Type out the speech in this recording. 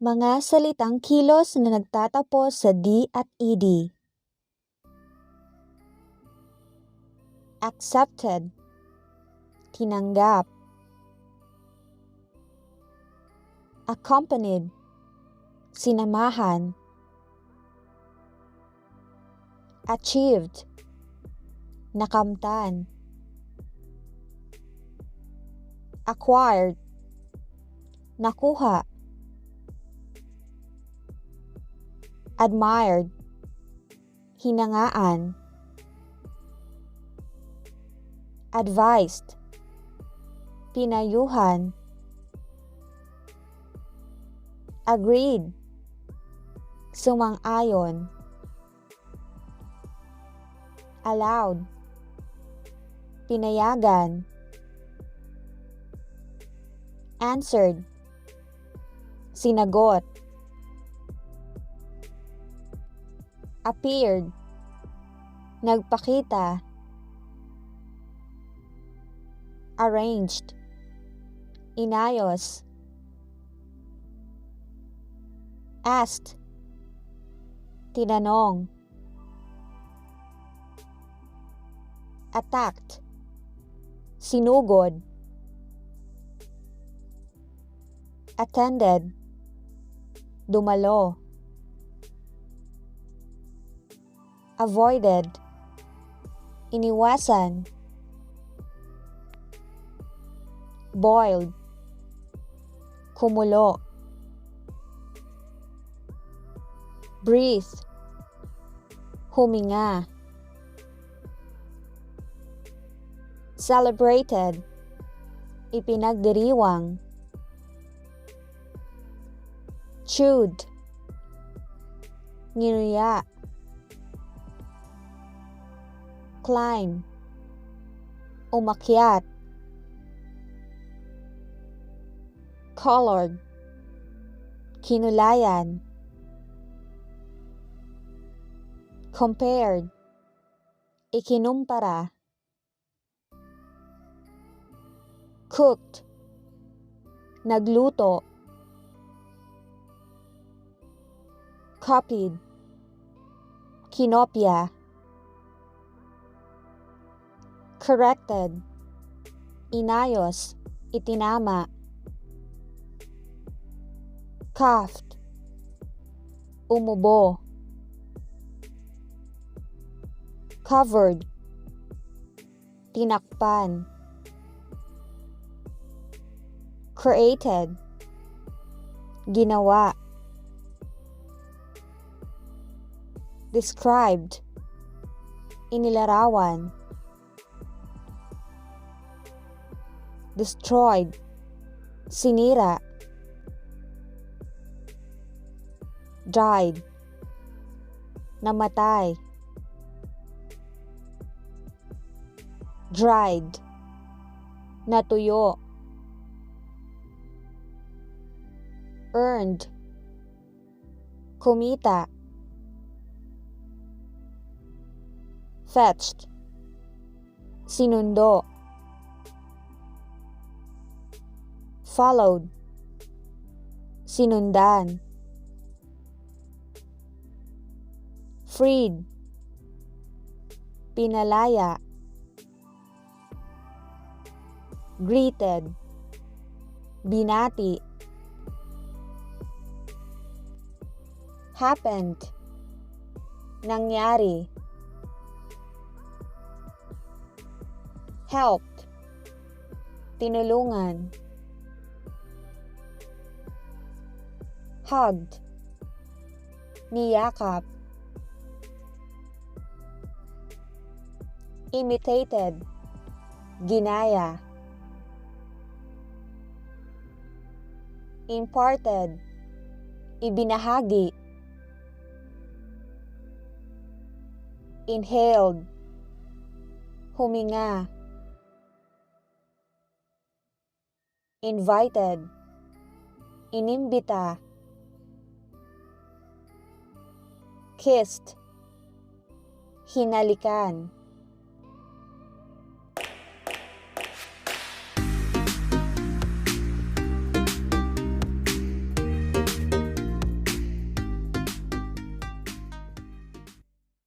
Mga salitang kilos na nagtatapos sa D at ED. Accepted, tinanggap. Accompanied, sinamahan. Achieved, nakamtan. Acquired, nakuha. Admired, hinangaan. Advised, pinayuhan. Agreed, sumang-ayon. Allowed, pinayagan. Answered, sinagot. Appeared, nagpakita. Arranged, inayos. Asked, tinanong. Attacked, sinugod. Attended, dumalo. Avoided, iniwasan. Boiled, kumulo. Breathe, huminga. Celebrated, ipinagdiriwang. Chewed, nginuya. Climb, umakyat. Colored, kinulayan. Compared, ikinumpara. Cooked, nagluto. Copied, kinopya. Corrected, inayos, itinama. Coughed, umubo. Covered, tinakpan. Created, ginawa. Described, inilarawan. Destroyed, sinira. Died, namatay. Dried, natuyo. Earned, kumita. Fetched, sinundo. Followed, sinundan. Freed, pinalaya. Greeted, binati. Happened, nangyari. Helped, tinulungan. Hugged, niyakap. Imitated, ginaya. Imparted, ibinahagi. Inhaled, huminga. Invited, inimbita. Kissed, hinalikan.